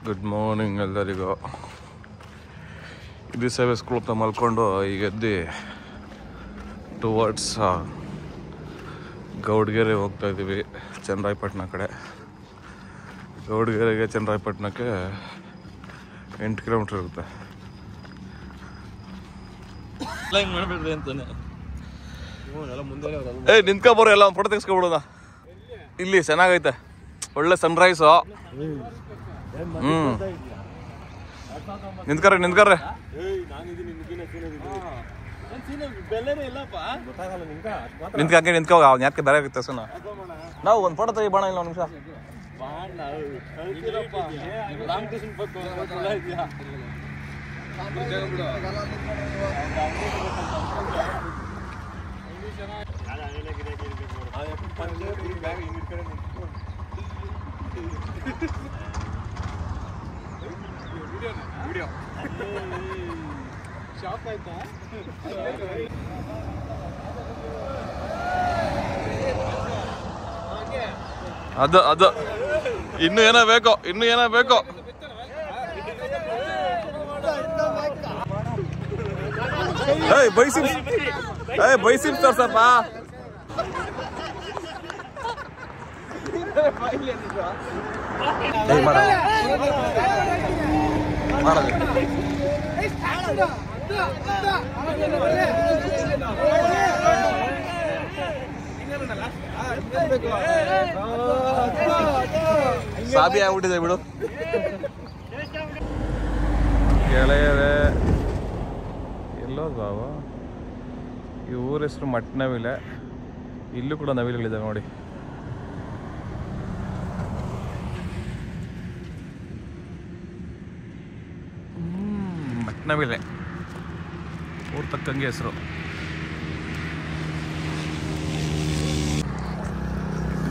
Good morning ಎಲ್ಲರಿಗೂ. ಇದು ಸೇವೆ ಸ್ಕೂಲ್ ಹತ್ರ ಮಲ್ಕೊಂಡು ಈಗ ಎದ್ದು ಟುವರ್ಡ್ಸ್ ಗೌಡ್ಗೆರೆ ಹೋಗ್ತಾ ಇದ್ದೀವಿ. ಚನ್ನರಾಯಪಟ್ಟಣ ಕಡೆ. ಗೌಡ್ಗೆರೆಗೆ ಚನ್ನರಾಯಪಟ್ಟಣಕ್ಕೆ 8 ಕಿಲೋಮೀಟ್ರ್ ಇರುತ್ತೆ. ನಿಂತ್ಕೊಬೋರು ಎಲ್ಲ ಒಂದು ಫೋಟೋ ತೆಗೆಸ್ಕೊಬಿಡೋದ. ಇಲ್ಲಿ ಚೆನ್ನಾಗೈತೆ, ಒಳ್ಳೆ ಸನ್ರೈಸು. ನಿಂತ್ಕರ್ರೆ ನಿಂತ್ಕಂಗೆ ನಿಂತ್ಕೋ. ಅವ್ನು ಯಾಕೆ ಬೇರೆ ಆಗುತ್ತೆ ಸುನ. ನಾವು ಒಂದು ಫೋಟೋ ತೆಗಿ ಬಾಣ. ಇಲ್ಲ ಒಂದು ನಿಮಿಷ. ಅದು ಅದು ಇನ್ನು ಏನೋ ಬೇಕು, ಇನ್ನು ಏನೋ ಬೇಕು. ಬೈಸಿಪ್ ತೋರ್ಸಪ್ಪ. ಸಾಬಿ ಆಗ್ಬಿಟ್ಟಿದೆ ಬಿಡು. ಗೆಳೆಯರೇ ಎಲ್ಲೋದ್ವ? ಈ ಊರ ಹೆಸರು ಮಟ್ನವಿಲೆ. ಇಲ್ಲೂ ಕೂಡ ನವಿಲುಗಳಿದೆ ನೋಡಿ. ಮಟ್ನವಿಲೆ ಊರ್ ತಕ್ಕಂಗೆ ಹೆಸರು.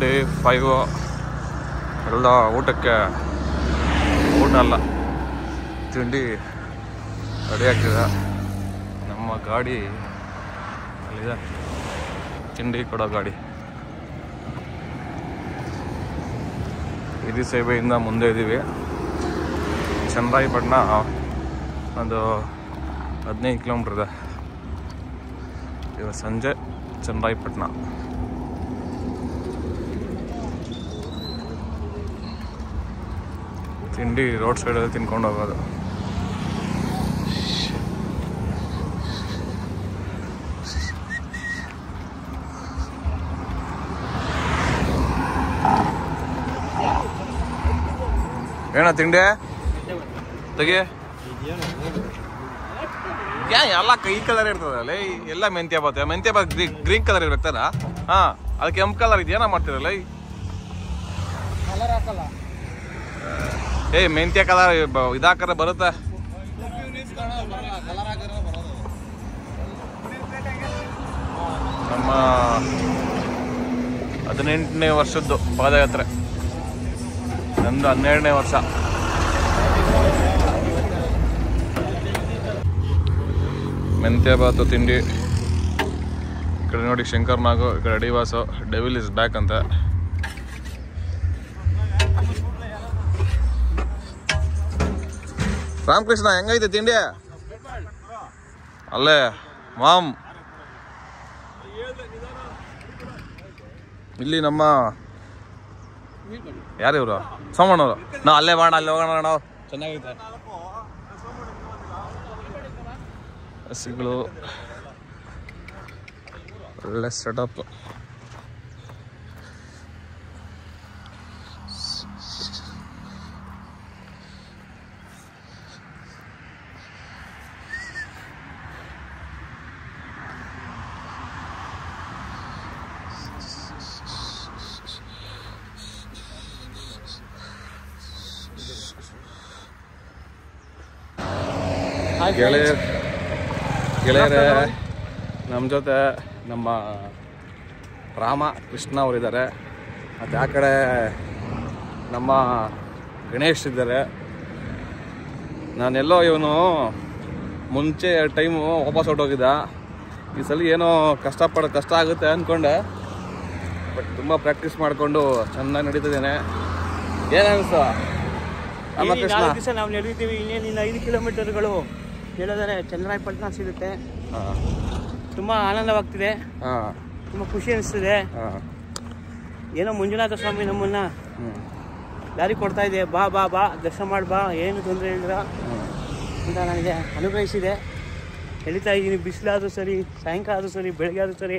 ಡೇ 5 ಎಲ್ಲ ಊಟಕ್ಕೆ ಊಟ ಅಲ್ಲ, ತಿಂಡಿ ರೆಡಿ ಆಗ್ತಿದೆ. ನಮ್ಮ ಗಾಡಿ ಅಲ್ಲಿದೆ, ತಿಂಡಿ ಕೊಡೋ ಗಾಡಿ. ಇದು ಸೇವೆಯಿಂದ ಮುಂದೆ ಇದ್ದೀವಿ. ಚನ್ನರಾಯಪಟ್ಟಣ ಒಂದು 15 ಕಿಲೋಮೀಟ್ರ್ ಇದೆ. ಇವತ್ತು ಸಂಜೆ ಚನ್ನರಾಯಪಟ್ಟಣ. ತಿಂಡಿ ರೋಡ್ ಸೈಡಲ್ಲಿ ತಿನ್ಕೊಂಡು ಹೋಗೋದು. ಏನ ತಿಂಡಿ ತೆಗಿ. ಎಲ್ಲ ಕೈ ಕಲರ್ ಇರ್ತದಲ್ಲ, ಎಲ್ಲ ಮೆಂತ್ಯ ಬಾತ್. ಮೆಂತ್ಯ ಬಾತ್ ಗ್ರೀನ್ ಕಲರ್ ಇರ್ಬೇಕಲ್ಲ. ಹಾ, ಅದು ಕೆಂಪು ಕಲರ್ ಇದೇನ ಮಾಡ್ತಿರಲ್ಲ. ಮೆಂತ್ಯ ಕಲರ್ ಇದಾಕರ ಬರುತ್ತೆ. ನಮ್ಮ 18ನೇ ವರ್ಷದ್ದು ಪಾದಯಾತ್ರೆ, ನಂದು 12ನೇ ವರ್ಷ. ಮೆಂತ್ಯ ಬಾತು ತಿಂಡಿ. ಈ ಕಡೆ ನೋಡಿ ಶಂಕರ್ ನಾಗು, ಈ ಕಡೆ ಅಡಿವಾಸು. ಡೆವಿಲ್ ಇಸ್ ಬ್ಯಾಕ್ ಅಂತ. ರಾಮಕೃಷ್ಣ ಹೆಂಗೈತೆ ತಿಂಡಿ? ಅಲ್ಲೇ ಮಾಮ್. ಇಲ್ಲಿ ನಮ್ಮ ಯಾರು ಇವರು? ಸೋಮಣ್ಣವರು. ನಾವು ಅಲ್ಲೇ ಮಾಡೋಣ, ಅಲ್ಲಿ ಹೋಗೋಣ. ನಾವು ಚೆನ್ನಾಗೈತೆ. ಹಸಿಗಳು ಒಳ್ಳೆ ಸೆಟಪ್. ಗೆಳೆಯರೇ, ನಮ್ಮ ಜೊತೆ ನಮ್ಮ ರಾಮ ಕೃಷ್ಣ ಅವರಿದ್ದಾರೆ. ಮತ್ತು ಆ ಕಡೆ ನಮ್ಮ ಗಣೇಶ್ ಇದ್ದಾರೆ. ನಾನೆಲ್ಲೋ ಇವನು ಮುಂಚೆ ಟೈಮು ವಾಪಸ್ ಹೊರಟೋಗಿದ್ದ. ಈ ಸಲ ಏನೋ ಕಷ್ಟ ಆಗುತ್ತೆ ಅಂದ್ಕೊಂಡೆ. ಬಟ್ ತುಂಬ ಪ್ರಾಕ್ಟೀಸ್ ಮಾಡಿಕೊಂಡು ಚೆನ್ನಾಗಿ ನಡೀತಿದ್ದೇನೆ. ಏನು ಅನಿಸ್ತು? 4 ದಿವಸ ನಾವು ನಡೆದಿದ್ದೀವಿ. ಇನ್ನೇನಿಲ್ಲ 5 ಕಿಲೋಮೀಟರ್ಗಳು ಹೇಳಿದರೆ ಚನ್ನರಾಯಪಟ್ಟಣ ಸಿಗುತ್ತೆ. ತುಂಬ ಆನಂದವಾಗ್ತಿದೆ, ತುಂಬ ಖುಷಿ ಅನಿಸ್ತಿದೆ. ಏನೋ ಮಂಜುನಾಥ ಸ್ವಾಮಿ ನಮ್ಮನ್ನ ದಾರಿ ಕೊಡ್ತಾ ಇದೆ, ಬಾ ಬಾ ಬಾ ದರ್ಶನ ಮಾಡಿ ಬಾ, ಏನು ತೊಂದರೆ ಇಲ್ಲ ಅಂತ ನನಗೆ ಅನುಗ್ರಹಿಸಿದೆ. ಎಳಿತಾ ಇದ್ದೀನಿ, ಬಿಸಿಲಾದ್ರೂ ಸರಿ, ಸಾಯಂಕಾಲ ಆದ್ರೂ ಸರಿ, ಬೆಳಗ್ಗೆ ಆದ್ರೂ ಸರಿ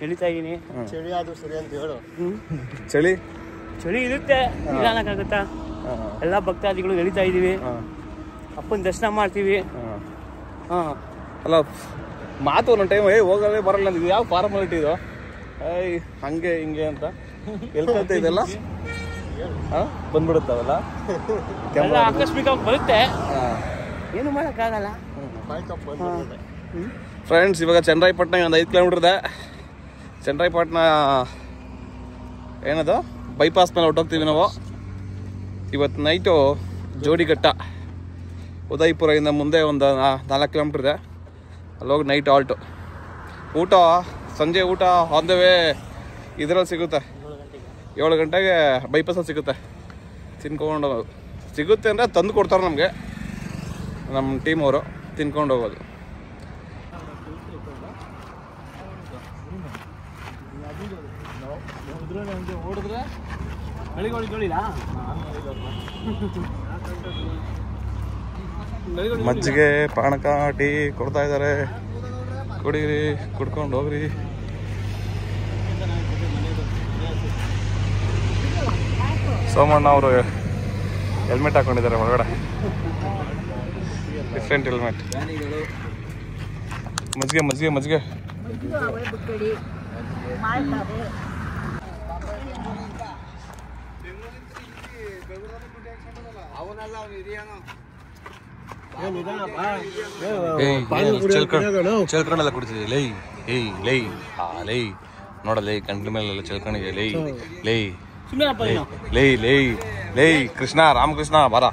ಎಳಿತಾ ಇದ್ದೀನಿ. ಚಳಿ ಆದ್ರೂ ಸರಿ ಅಂತ ಹೇಳು. ಚಳಿ ಇರುತ್ತೆ, ಇಲ್ಲ ಅನ್ನಕ್ಕಾಗುತ್ತಾ? ಎಲ್ಲ ಭಕ್ತಾದಿಗಳು ಎಳಿತಾ ಇದ್ದೀವಿ, ಅಪ್ಪನ ದರ್ಶನ ಮಾಡ್ತೀವಿ. ಅಲ್ಲ ಮಾತು ಒಂದೊಂದು ಟೈಮ್ ಹೋಗಲೇ ಬರಲ್ಲ ಅಂದಿದ್ದು, ಯಾವ ಫಾರ್ಮಾಲಿಟಿ ಇದು? ಹಂಗೆ ಹಿಂಗೆ ಅಂತ ಎಲ್ಕಂತ ಇದೆಲ್ಲ ಬಂದ್ಬಿಡುತ್ತಾವಲ್ಲ, ಎಲ್ಲ ಆಕಸ್ಮಿಕವಾಗಿ ಬರುತ್ತೆ, ಏನು ಮಾಡೋಕ್ಕಾಗಲ್ಲ. ಫ್ರೆಂಡ್ಸ್, ಇವಾಗ ಚನ್ನರಾಯಪಟ್ಟಣ ಒಂದು 5 ಕಿಲೋಮೀಟರ್ ಇದೆ. ಚನ್ನರಾಯಪಟ್ಟಣ ಏನದು ಬೈಪಾಸ್ ಮೇಲೆ ಹೊಟ್ಟೋಗ್ತೀವಿ ನಾವು. ಇವತ್ತು ನೈಟು ಜೋಡಿಘಟ್ಟ ಉದಯಪುರದಿಂದ ಮುಂದೆ ಒಂದು 4 ಕಿಲೋಮೀಟ್ರ್ ಇದೆ, ಅಲ್ಲೋಗಿ ನೈಟ್ ಆಲ್ಟು. ಊಟ ಸಂಜೆ ಊಟ ಆನ್ ದ ವೇ ಇದರಲ್ಲಿ ಸಿಗುತ್ತೆ, 7 ಗಂಟೆಗೆ ಬೈಪಾಸಲ್ಲಿ ಸಿಗುತ್ತೆ. ತಿನ್ಕೊಂಡು ಸಿಗುತ್ತೆ ಅಂದರೆ ತಂದು ಕೊಡ್ತಾರೆ ನಮಗೆ, ನಮ್ಮ ಟೀಮ್ ಅವರು ತಿನ್ಕೊಂಡು ಹೋಗೋದು. ಮಜ್ಜಿಗೆ ಪಾನಕ ಟೀ ಕೊಡ್ತಾ ಇದ್ದಾರೆ, ಕುಡೀರಿ, ಕುಡ್ಕೊಂಡು ಹೋಗ್ರಿ. ಸೋಮಣ್ಣ ಅವರು ಹೆಲ್ಮೆಟ್ ಹಾಕೊಂಡಿದ್ದಾರೆ ಒಳಗಡೆ, ಡಿಫ್ರೆಂಟ್ ಹೆಲ್ಮೆಟ್. ಮಜ್ಜಿಗೆ ಮಜ್ಜಿಗೆ ಮಜ್ಜಿಗೆ ಚೆಲ್ಕೊಂಡೆಲ್ಲ ಕುಡಿತಿದ್ದೆ. ಲೈ ಏಯ್ ಲೈ ಲೈ ನೋಡಲೈ ಕಂಟ್ರಿ ಮೇಲೆಲ್ಲ ಚೆಲ್ಕೊಂಡಿದೆ. ಲೈ ಲೈ ಲೈ ಲೈ ಲೈ ಕೃಷ್ಣ ರಾಮಕೃಷ್ಣ ಬರ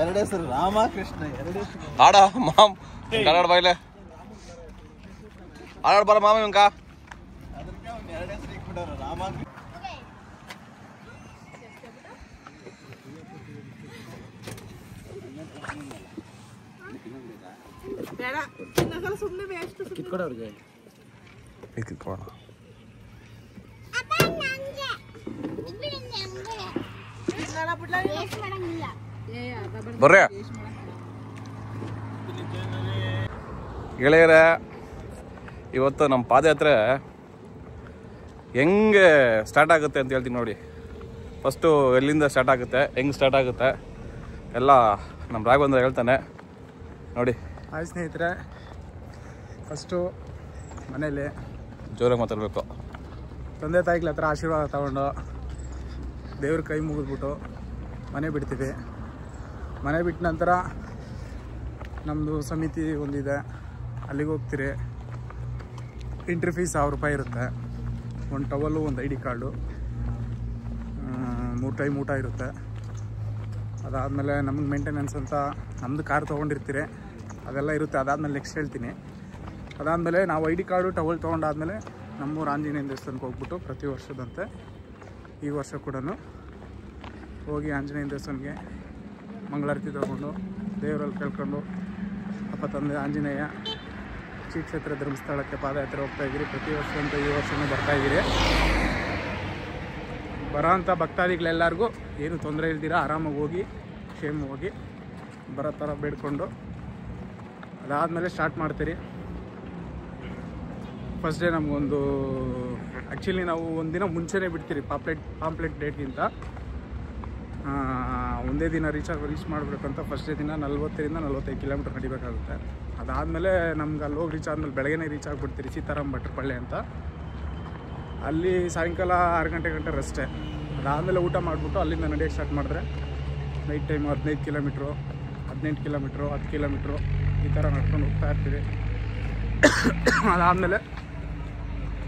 ಎರಡೇ ಸರ್, ರಾಮಕೃಷ್ಣ ಎರಡೇ ಆಡ ಮಾಮ್ ಕನ್ನಡ ಬಾಯ್ಲೆ ಆಡ ಬರ ಮಾಮ ಇವಂಕ ಎರಡೇ ಸರ್ ಇಟ್ಬಿಟ್ಟಾರ ರಾಮಕೃಷ್ಣ. ಕಿತ್ಕೊಡೋರಿಗೆ ಬರ್ರೆ ಗೆಳೆಯರೇ. ಇವತ್ತು ನಮ್ಮ ಪಾದಯಾತ್ರೆ ಹೆಂಗೆ ಸ್ಟಾರ್ಟ್ ಆಗುತ್ತೆ ಅಂತ ಹೇಳ್ತೀನಿ ನೋಡಿ. ಫಸ್ಟು ಎಲ್ಲಿಂದ ಸ್ಟಾರ್ಟ್ ಆಗುತ್ತೆ, ಹೆಂಗೆ ಸ್ಟಾರ್ಟ್ ಆಗುತ್ತೆ ಎಲ್ಲ ನಮ್ಮ ರಾಘವೇಂದ್ರ ಹೇಳ್ತಾನೆ ನೋಡಿ. ಹಾಯ್ ಸ್ನೇಹಿತರೆ, ಫಸ್ಟು ಮನೇಲಿ ಜೋರಾಗಿ ಮಾತಾಡಬೇಕು. ತಂದೆ ತಾಯಿಗಳ ಹತ್ರ ಆಶೀರ್ವಾದ ತಗೊಂಡು ದೇವ್ರ ಕೈ ಮುಗಿದ್ಬಿಟ್ಟು ಮನೆ ಬಿಡ್ತೀವಿ. ಮನೆ ಬಿಟ್ಟ ನಂತರ ನಮ್ಮದು ಸಮಿತಿ ಒಂದಿದೆ, ಅಲ್ಲಿಗೆ ಹೋಗ್ತೀರಿ. ಎಂಟ್ರಿ ಫೀಸ್ 1000 ರೂಪಾಯಿ ಇರುತ್ತೆ. ಒಂದು ಟವಲ್ಲು, ಒಂದು ID ಕಾರ್ಡು, 3 ಟೈಮ್ ಊಟ ಇರುತ್ತೆ. ಅದಾದಮೇಲೆ ನಮಗೆ ಮೇಂಟೆನೆನ್ಸ್ ಅಂತ ನಮ್ಮದು ಕಾರ್ ತೊಗೊಂಡಿರ್ತೀರಿ, ಅದೆಲ್ಲ ಇರುತ್ತೆ. ಅದಾದಮೇಲೆ ನೆಕ್ಸ್ಟ್ ಹೇಳ್ತೀನಿ. ಅದಾದಮೇಲೆ ನಾವು ID ಕಾರ್ಡು ಟವಲ್ ತೊಗೊಂಡಾದ್ಮೇಲೆ ನಮ್ಮೂರು ಆಂಜನೇಯ ದೇವಸ್ಥಾನಕ್ಕೆ ಹೋಗ್ಬಿಟ್ಟು ಪ್ರತಿ ವರ್ಷದಂತೆ ಈ ವರ್ಷ ಕೂಡ ಹೋಗಿ ಆಂಜನೇಯ ದೇವಸ್ಥಾನಕ್ಕೆ ಮಂಗಳಾರತಿ ತಗೊಂಡು ದೇವರಲ್ಲಿ ಕೇಳ್ಕೊಂಡು ಅಪ್ಪ ತಂದೆ ಆಂಜನೇಯ ಶ್ರೀ ಕ್ಷೇತ್ರ ಧರ್ಮಸ್ಥಳಕ್ಕೆ ಪಾದಯಾತ್ರೆ ಹೋಗ್ತಾಯಿದ್ದೀರಿ. ಪ್ರತಿ ವರ್ಷ ಅಂತ ಈ ವರ್ಷವೂ ಬರ್ತಾಯಿದ್ದೀರಿ. ಬರೋ ಅಂಥ ಭಕ್ತಾದಿಗಳೆಲ್ಲರಿಗೂ ಏನು ತೊಂದರೆ ಇಲ್ದಿರ ಆರಾಮಾಗಿ ಹೋಗಿ ಕ್ಷೇಮವಾಗಿ ಬರೋ ಥರ ಬೇಡ್ಕೊಂಡು ಅದಾದಮೇಲೆ ಸ್ಟಾರ್ಟ್ ಮಾಡ್ತೀರಿ. ಫಸ್ಟ್ ಡೇ ನಮಗೊಂದು ಆ್ಯಕ್ಚುಲಿ ನಾವು ಒಂದಿನ ಮುಂಚೆನೇ ಬಿಡ್ತೀರಿ ಪಾಂಪ್ಲೆಟ್ ಡೇಟ್ಗಿಂತ. ಒಂದೇ ದಿನ ರೀಚ್ ಮಾಡಬೇಕಂತ ಫಸ್ಟ್ ಡೇ ದಿನ 40ರಿಂದ 45 ಕಿಲೋಮೀಟರ್ ನಡಿಬೇಕಾಗುತ್ತೆ. ಅದಾದಮೇಲೆ ನಮ್ಗೆ ಅಲ್ಲಿ ಹೋಗಿ ರೀಚ್ ಆದಮೇಲೆ ಬೆಳಗ್ಗೆನೇ ರೀಚ್ ಆಗಿಬಿಡ್ತೀರಿ ಸೀತಾರಾಮ್ ಭಟ್ರಪಳ್ಳಿ ಅಂತ. ಅಲ್ಲಿ ಸಾಯಂಕಾಲ 6 ಗಂಟೆ ರಸ್ಟೇ. ಅದಾದಮೇಲೆ ಊಟ ಮಾಡಿಬಿಟ್ಟು ಅಲ್ಲಿಂದ ನಡೆಯೋಕ್ಕೆ ಸ್ಟಾರ್ಟ್ ಮಾಡಿದ್ರೆ night time 15 kilometre, 18 kilometre, 10 kilometre ಈ ಥರ ನಡ್ಕೊಂಡು ಹೋಗ್ತಾ ಇರ್ತೀರಿ. ಅದಾದಮೇಲೆ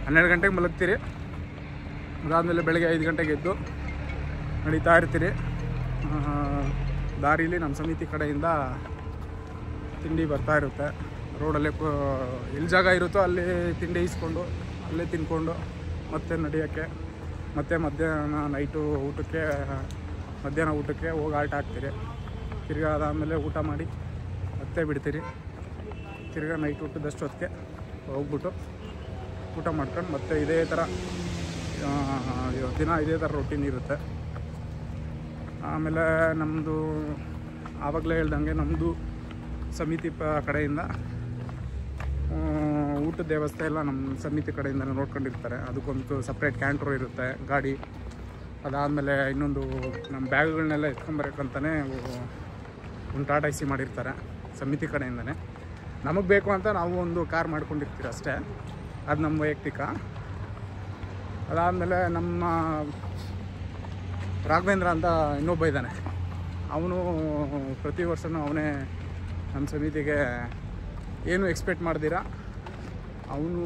12 ಗಂಟೆಗೆ ಮಲಗ್ತೀರಿ. ಅದಾದಮೇಲೆ ಬೆಳಗ್ಗೆ 5 ಗಂಟೆಗೆ ಎದ್ದು ನಡೀತಾ ಇರ್ತೀರಿ. ದಾರಿಲಿ ನಮ್ಮ ಸಮಿತಿ ಕಡೆಯಿಂದ ತಿಂಡಿ ಬರ್ತಾ ಇರುತ್ತೆ. ರೋಡಲ್ಲೇ ಎಲ್ಲಿ ಜಾಗ ಇರುತ್ತೋ ಅಲ್ಲಿ ತಿಂಡಿ ಇಸ್ಕೊಂಡು ಅಲ್ಲೇ ತಿನ್ಕೊಂಡು ಮತ್ತೆ ನಡೆಯೋಕ್ಕೆ ಮತ್ತು ಮಧ್ಯಾಹ್ನ ಊಟಕ್ಕೆ ಹೋಗಿ ಆಲ್ಟ್ ಹಾಕ್ತೀರಿ. ತಿರ್ಗಾ ಅದಾದಮೇಲೆ ಊಟ ಮಾಡಿ ಮತ್ತೆ ಬಿಡ್ತೀರಿ. ತಿರ್ಗಾ ನೈಟ್ ಊಟದಷ್ಟು ಹೊತ್ತಿಗೆ ಹೋಗ್ಬಿಟ್ಟು ಊಟ ಮಾಡ್ಕೊಂಡು ಮತ್ತೆ ಇದೇ ಥರ ದಿನ ಇದೇ ಥರ ರೊಟೀನ್ ಇರುತ್ತೆ. ಆಮೇಲೆ ನಮ್ಮದು ಆವಾಗಲೇ ಹೇಳ್ದಂಗೆ ನಮ್ಮದು ಸಮಿತಿ ಕಡೆಯಿಂದ ಊಟದ ವ್ಯವಸ್ಥೆ ಎಲ್ಲ ನಮ್ಮ ಸಮಿತಿ ಕಡೆಯಿಂದ ನೋಡ್ಕೊಂಡಿರ್ತಾರೆ. ಅದಕ್ಕೊಂದು ಸಪ್ರೇಟ್ ಕ್ಯಾಂಟ್ರೋ ಇರುತ್ತೆ ಗಾಡಿ. ಅದಾದಮೇಲೆ ಇನ್ನೊಂದು ನಮ್ಮ ಬ್ಯಾಗ್ಗಳನ್ನೆಲ್ಲ ಎತ್ಕೊಂಬರಕ್ಕಂತಲೇ ಒಂದು ಟಾಟಾ AC ಮಾಡಿರ್ತಾರೆ ಸಮಿತಿ ಕಡೆಯಿಂದನೇ. ನಮಗೆ ಬೇಕು ಅಂತ ನಾವು ಒಂದು ಕಾರ್ ಮಾಡ್ಕೊಂಡಿರ್ತೀವಿ ಅಷ್ಟೇ, ಅದು ನಮ್ಮ ವೈಯಕ್ತಿಕ. ಅದಾದಮೇಲೆ ನಮ್ಮ ರಾಘವೇಂದ್ರ ಅಂತ ಇನ್ನೊಬ್ಬ ಇದ್ದಾನೆ, ಅವನು ಪ್ರತಿ ವರ್ಷವೂ ಅವನೇ ನಮ್ಮ ಸಮಿತಿಗೆ ಏನು ಎಕ್ಸ್ಪೆಕ್ಟ್ ಮಾಡ್ದಿರಾ ಅವನು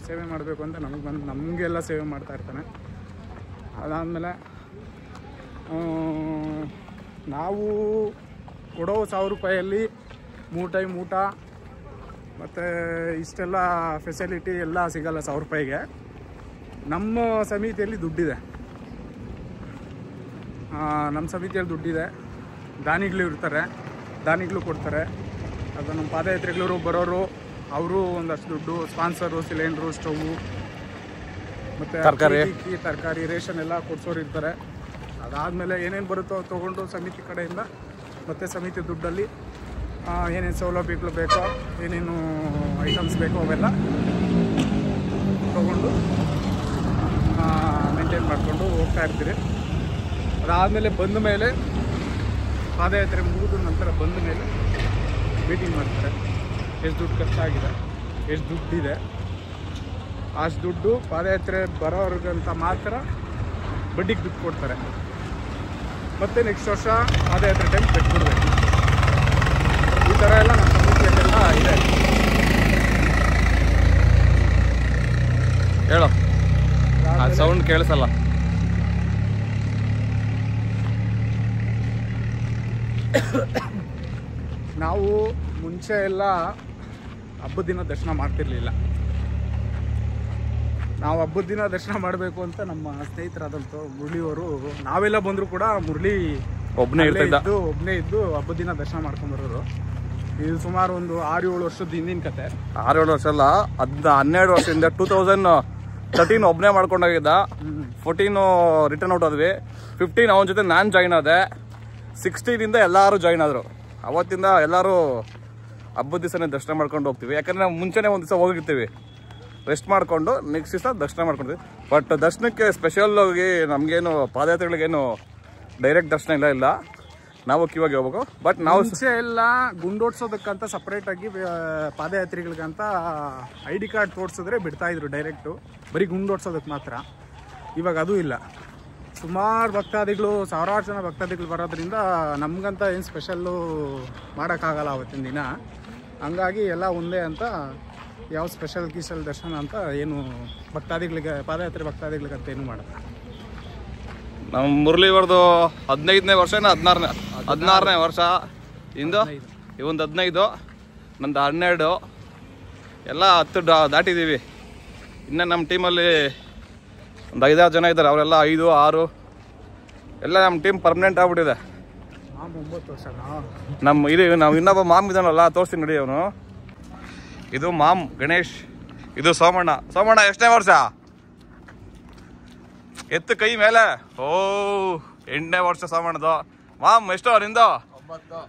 ಸೇವೆ ಮಾಡಬೇಕು ಅಂತ ನಮಗೆಲ್ಲ ಸೇವೆ ಮಾಡ್ತಾ ಇರ್ತಾನೆ. ಅದಾದಮೇಲೆ ನಾವು ಕೊಡೋ 1000 ರೂಪಾಯಲ್ಲಿ 3 ಟೈಮ್ ಊಟ ಮತ್ತು ಇಷ್ಟೆಲ್ಲ ಫೆಸಿಲಿಟಿ ಎಲ್ಲ ಸಿಗಲ್ಲ 1000 ರೂಪಾಯಿಗೆ. ನಮ್ಮ ಸಮಿತಿಯಲ್ಲಿ ದುಡ್ಡಿದೆ, ದಾನಿಗಳು ಇರ್ತಾರೆ, ದಾನಿಗಳು ಕೊಡ್ತಾರೆ. ಅದು ನಮ್ಮ ಪಾದಯಾತ್ರಿಗಳು ಬರೋರು ಅವರು ಒಂದಷ್ಟು ದುಡ್ಡು, ಸ್ಪಾನ್ಸರು, ಸಿಲಿಂಡ್ರು, ಸ್ಟೌವು ಮತ್ತು ತರಕಾರಿ ರೇಷನ್ ಎಲ್ಲ ಕೊಡ್ಸೋರು ಇರ್ತಾರೆ. ಅದಾದಮೇಲೆ ಏನೇನು ಬರುತ್ತೋ ತೊಗೊಂಡು ಸಮಿತಿ ಕಡೆಯಿಂದ ಮತ್ತು ಸಮಿತಿ ದುಡ್ಡಲ್ಲಿ ಏನೇನು ಸೌಲಭ್ಯಗಳು ಬೇಕೋ, ಏನೇನು ಐಟಮ್ಸ್ ಬೇಕೋ ಅವೆಲ್ಲ ತೊಗೊಂಡು ಮೇಂಟೈನ್ ಮಾಡಿಕೊಂಡು ಹೋಗ್ತಾ ಇರ್ತೀರಿ. ಅದಾದಮೇಲೆ ಬಂದ ಮೇಲೆ ಪಾದಯಾತ್ರೆ ಮುಗಿದ ನಂತರ ಬಂದ ಮೇಲೆ ಮೀಟಿಂಗ್ ಮಾಡ್ತಾರೆ. ಎಷ್ಟು ದುಡ್ಡು ಖರ್ಚಾಗಿದೆ, ಎಷ್ಟು ದುಡ್ಡಿದೆ, ಅಷ್ಟು ದುಡ್ಡು ಪಾದಯಾತ್ರೆ ಬರೋರ್ಗಂತ ಮಾತ್ರ ಬಡ್ಡಿಗೆ ದುಡ್ಡು ಕೊಡ್ತಾರೆ. ಮತ್ತು ನೆಕ್ಸ್ಟ್ ವರ್ಷ ಪಾದಯಾತ್ರೆ ಟೈಮ್ ಕಟ್ಬಿಡ್ಬೇಕು. ಈ ಥರ ಎಲ್ಲ ನಮ್ಮ ಸಮಿತಿಯಲ್ಲೆಲ್ಲ ಇದೆ. ಹೇಳೋ, ಸೌಂಡ್ ಕೇಳಿಸಲ್ಲ. ನಾವು ಮುಂಚೆ ಎಲ್ಲ ಹಬ್ಬದ ದಿನ ದರ್ಶನ ಮಾಡ್ತಿರ್ಲಿಲ್ಲ. ನಾವು ಹಬ್ಬದ ದಿನ ದರ್ಶನ ಮಾಡಬೇಕು ಅಂತ ನಮ್ಮ ಸ್ನೇಹಿತರಾದಂಥ ಮುರಳಿಯವರು, ನಾವೆಲ್ಲ ಬಂದರೂ ಕೂಡ ಮುರಳಿ ಒಬ್ಬನೇ ಇದ್ದು ಹಬ್ಬದ ದಿನ ದರ್ಶನ ಮಾಡ್ಕೊಂಡ್ಬರೋರು. ಇದು ಸುಮಾರು ಒಂದು 6-7 ವರ್ಷದ ಹಿಂದಿನ ಕತೆ. 6-7 ವರ್ಷ ಅಲ್ಲ, 12 ವರ್ಷದಿಂದ 2013 ಒಬ್ಬನೇ ಮಾಡ್ಕೊಂಡೋಗಿದ್ದ. 14 ರಿಟರ್ನ್ ಔಟ್ ಆದ್ವಿ. 15 ಅವನ ಜೊತೆ ನಾನು ಜಾಯ್ನ್ ಆದೆ. 16 ಎಲ್ಲರೂ ಜಾಯ್ನ್ ಆದರು. ಅವತ್ತಿಂದ ಎಲ್ಲರೂ ಹಬ್ಬದ ದಿವಸನೇ ದರ್ಶನ ಮಾಡ್ಕೊಂಡು ಹೋಗ್ತೀವಿ. ಯಾಕಂದರೆ ನಾವು ಮುಂಚೆನೇ ಒಂದು ದಿವಸ ಹೋಗಿರ್ತೀವಿ, ರೆಸ್ಟ್ ಮಾಡಿಕೊಂಡು ನೆಕ್ಸ್ಟ್ ದಿವಸ ದರ್ಶನ ಮಾಡ್ಕೊಳ್ತೀವಿ. ಬಟ್ ದರ್ಶನಕ್ಕೆ ಸ್ಪೆಷಲ್ ಆಗಿ ನಮಗೇನು ಪಾದಯಾತ್ರೆಗಳಿಗೇನು ಡೈರೆಕ್ಟ್ ದರ್ಶನ ಇಲ್ಲ, ನಾವು ಕ್ಯೂವಾಗಿ ಹೋಗ್ಬೇಕು. ಬಟ್ ನಾವು ಮುಂಚೆ ಎಲ್ಲ ಗುಂಡೋಡ್ಸೋದಕ್ಕಂತ ಸಪ್ರೇಟಾಗಿ ಪಾದಯಾತ್ರಿಗಳಿಗಂತ ID ಕಾರ್ಡ್ ತೋರಿಸಿದ್ರೆ ಬಿಡ್ತಾಯಿದ್ರು ಡೈರೆಕ್ಟು, ಬರೀ ಗುಂಡೋಡ್ಸೋದಕ್ಕೆ ಮಾತ್ರ. ಇವಾಗ ಅದು ಇಲ್ಲ. ಸುಮಾರು ಭಕ್ತಾದಿಗಳು, ಸಾವಿರಾರು ಜನ ಭಕ್ತಾದಿಗಳು ಬರೋದ್ರಿಂದ ನಮಗಂತ ಏನು ಸ್ಪೆಷಲ್ಲು ಮಾಡೋಕ್ಕಾಗಲ್ಲ ಅವತ್ತಿನ ದಿನ. ಹಂಗಾಗಿ ಎಲ್ಲ ಒಂದೇ ಅಂತ ಯಾವ ಸ್ಪೆಷಲ್ ದರ್ಶನ ಅಂತ ಏನು ಭಕ್ತಾದಿಗಳಿಗೆ, ಪಾದಯಾತ್ರೆ ಭಕ್ತಾದಿಗಳಿಗಂತ ಏನು ಮಾಡಲ್ಲ. ನಮ್ಮ ಮುರಳಿವರ್ದು 15ನೇ ವರ್ಷ, 16ನೇ ವರ್ಷ ಇಂದು. ಇವೊಂದು 15, ನಂದು 12, ಎಲ್ಲ 10 ದಾಟಿದ್ದೀವಿ. ಇನ್ನು ನಮ್ಮ ಟೀಮಲ್ಲಿ ಒಂದು 5-6 ಜನ ಇದ್ದಾರೆ, ಅವರೆಲ್ಲ 5, 6 ಎಲ್ಲ ನಮ್ಮ ಟೀಮ್ ಪರ್ಮನೆಂಟ್ ಆಗ್ಬಿಟ್ಟಿದೆ. 9 ವರ್ಷ ನಾವು ಇನ್ನೊಬ್ಬ ಮಾಮ್ ಇದ್ದಾನಲ್ಲ, ತೋರಿಸ್ತೀನಿ ನೋಡಿ. ಅವನು ಇದು ಮಾಮ್ ಗಣೇಶ್, ಇದು ಸೋಮಣ್ಣ. ಎಷ್ಟನೇ ವರ್ಷ? ಎತ್ತು ಕೈ ಮೇಲೆ. 8ನೇ ವರ್ಷ ಸೋಮಣ್ಣದು. ಮಾಮ್ ಎಷ್ಟು ನಿಂದು? 9.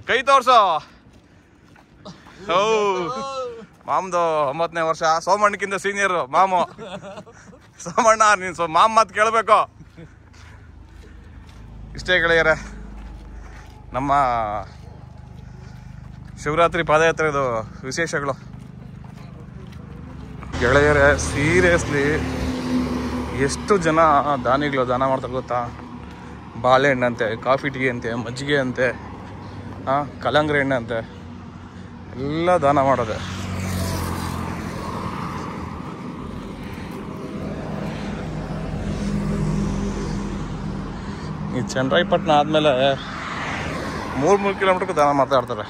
ಕೈ ತೋರ್ಸೋ. ಮಾಮ್ದು 9ನೇ ವರ್ಷ. ಸೋಮಣ್ಣಕ್ಕಿಂತ ಸೀನಿಯರು ಮಾಮು. ಸೋಮಣ್ಣ, ನೀನು ಮಾಮ್ ಮಾತು ಕೇಳಬೇಕು. ಇಷ್ಟೇ ಗೆಳೆಯರೆ ನಮ್ಮ ಶಿವರಾತ್ರಿ ಪಾದಯಾತ್ರೆದು ವಿಶೇಷಗಳು. ಗೆಳೆಯರೆ ಸೀರಿಯಸ್ಲಿ ಎಷ್ಟು ಜನ ದಾನಿಗಳು ದಾನ ಮಾಡ್ತಾರೆ ಗೊತ್ತಾ? ಬಾಳೆಹಣ್ಣಂತೆ, ಕಾಫಿ ಟೀ ಅಂತೆ, ಮಜ್ಜಿಗೆ ಅಂತೆ, ಕಲ್ಲಂಗಡಿ ಎಣ್ಣೆ ಅಂತೆ, ಎಲ್ಲ ದಾನ ಮಾಡೋದೆ. ಈ ಚನ್ನರಾಯಪಟ್ಟಣ ಆದಮೇಲೆ 3 ಕಿಲೋಮೀಟರ್ಗೂ ದಾನ ಮಾಡ್ತಾ ಇರ್ತಾರೆ.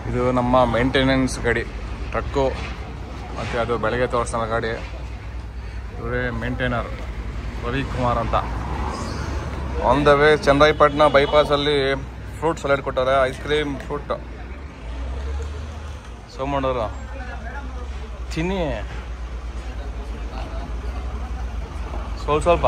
ಇದು ನಮ್ಮ ಮೇಂಟೆನೆನ್ಸ್ ಗಾಡಿ, ಟ್ರಕ್ಕು, ಮತ್ತು ಅದು ಬೆಳಗ್ಗೆ ತೋರಿಸೋ ಗಾಡಿ. ಇವರೇ ಮೇಂಟೈನರ್ ರವಿಕುಮಾರ್ ಅಂತ. ಆನ್ ದ ವೇ ಚನ್ನರಾಯಪಟ್ಟಣ ಬೈಪಾಸಲ್ಲಿ ಫ್ರೂಟ್ ಸಲಾಡ್ ಕೊಟ್ಟಾರೆ, ಐಸ್ ಕ್ರೀಮ್ ಫ್ರೂಟ್. ಸೋಮಣ್ಣವರು ತಿನ್ನಿ ಸ್ವಲ್ಪ